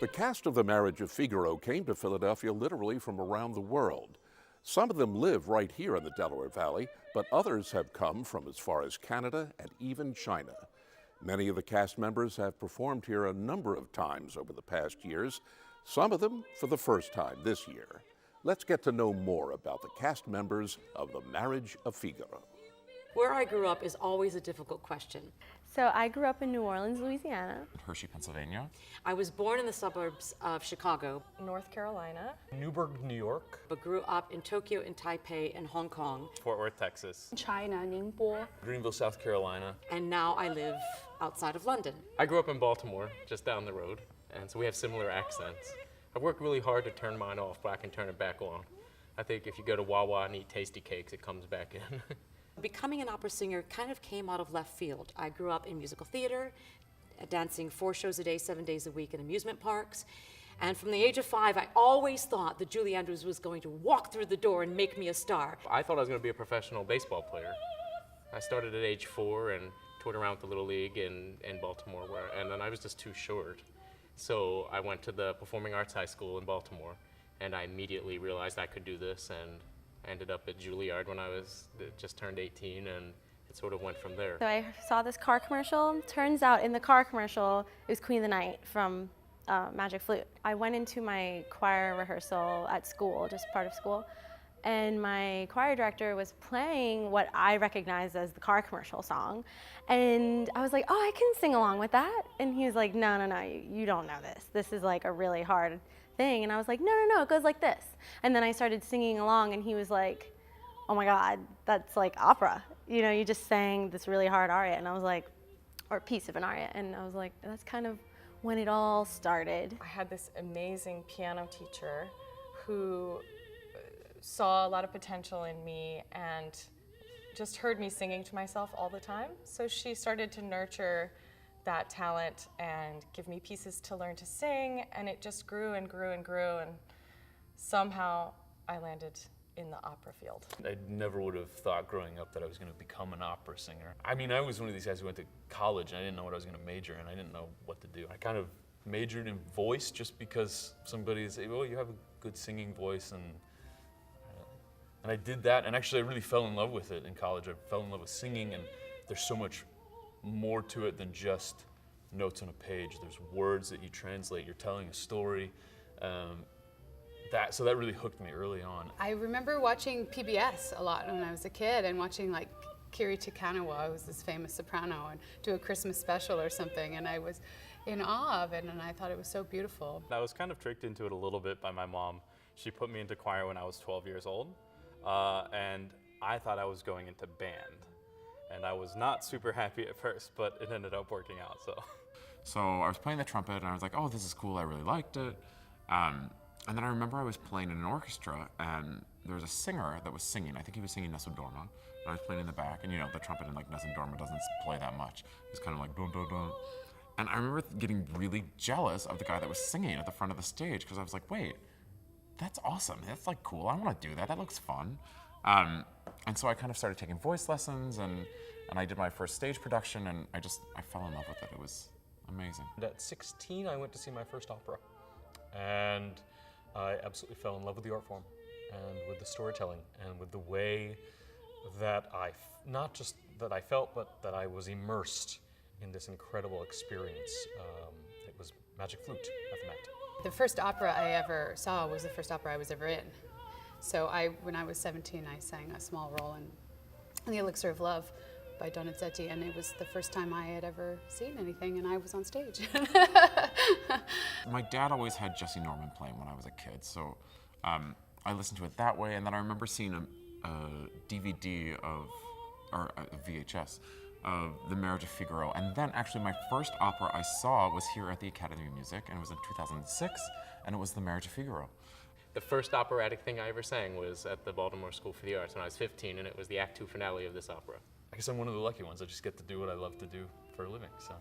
The cast of The Marriage of Figaro came to Philadelphia literally from around the world. Some of them live right here in the Delaware Valley, but others have come from as far as Canada and even China. Many of the cast members have performed here a number of times over the past years, some of them for the first time this year. Let's get to know more about the cast members of The Marriage of Figaro. Where I grew up is always a difficult question. So I grew up in New Orleans, Louisiana. Hershey, Pennsylvania. I was born in the suburbs of Chicago, North Carolina. Newburgh, New York. but grew up in Tokyo and Taipei and Hong Kong. Fort Worth, Texas. China, Ningbo. Greenville, South Carolina. And now I live outside of London. I grew up in Baltimore, just down the road, and so we have similar accents. I've worked really hard to turn mine off, but I can turn it back on. I think if you go to Wawa and eat Tasty Cakes, it comes back in. Becoming an opera singer kind of came out of left field. I grew up in musical theater, dancing 4 shows a day, 7 days a week in amusement parks. And from the age of 5, I always thought that Julie Andrews was going to walk through the door and make me a star. I thought I was going to be a professional baseball player. I started at age 4 and toured around with the Little League in Baltimore, and then I was just too short. So I went to the Performing Arts High School in Baltimore, and I immediately realized I could do this, and ended up at Juilliard when I just turned 18, and it sort of went from there. So I saw this car commercial. Turns out in the car commercial, it was Queen of the Night from Magic Flute. I went into my choir rehearsal at school, just part of school, and my choir director was playing what I recognized as the car commercial song. And I was like, oh, I can sing along with that. And he was like, no, you don't know this. This is like a really hard thing. And I was like, no, it goes like this. And then I started singing along, and he was like, oh my God, that's like opera. You know, you just sang this really hard aria. And I was like, or piece of an aria. And I was like, that's kind of when it all started. I had this amazing piano teacher who saw a lot of potential in me and just heard me singing to myself all the time. So she started to nurture that talent and give me pieces to learn to sing, and it just grew and grew and grew, and somehow I landed in the opera field. I never would have thought growing up that I was going to become an opera singer. I mean, I was one of these guys who went to college and I didn't know what I was going to major in. I didn't know what to do. I kind of majored in voice just because somebody said, well, you have a good singing voice, and I did that, and actually I really fell in love with it in college. I fell in love with singing, and there's so much more to it than just notes on a page. There's words that you translate. You're telling a story. So that really hooked me early on. I remember watching PBS a lot when I was a kid, and watching like Kiri Takanawa, who was this famous soprano, and do a Christmas special or something, and I was in awe of it, and I thought it was so beautiful. I was kind of tricked into it a little bit by my mom. She put me into choir when I was 12 years old, and I thought I was going into band. And I was not super happy at first, but it ended up working out, So I was playing the trumpet, and I was like, oh, this is cool, I really liked it. And then I remember I was playing in an orchestra, and there was a singer that was singing. I think he was singing Nessun Dorma, and I was playing in the back, and you know, the trumpet in like Nessun Dorma doesn't play that much. It's kind of like dun dun dun. And I remember getting really jealous of the guy that was singing at the front of the stage, because I was like, wait, that's awesome, that's like cool, I want to do that, that looks fun. And so I kind of started taking voice lessons, and I did my first stage production, and I fell in love with it. It was amazing. And at 16, I went to see my first opera, and I absolutely fell in love with the art form, and with the storytelling, and with the way that not just that I felt, but that I was immersed in this incredible experience. It was Magic Flute at the Met. The first opera I ever saw was the first opera I was ever in. So when I was 17, I sang a small role in The Elixir of Love by Donizetti, and it was the first time I had ever seen anything, and I was on stage. My dad always had Jesse Norman playing when I was a kid, so I listened to it that way, and then I remember seeing a DVD or a VHS of The Marriage of Figaro, and then actually my first opera I saw was here at the Academy of Music, and it was in 2006, and it was The Marriage of Figaro. The first operatic thing I ever sang was at the Baltimore School for the Arts when I was 15, and it was the Act 2 finale of this opera. I guess I'm one of the lucky ones. I just get to do what I love to do for a living, so.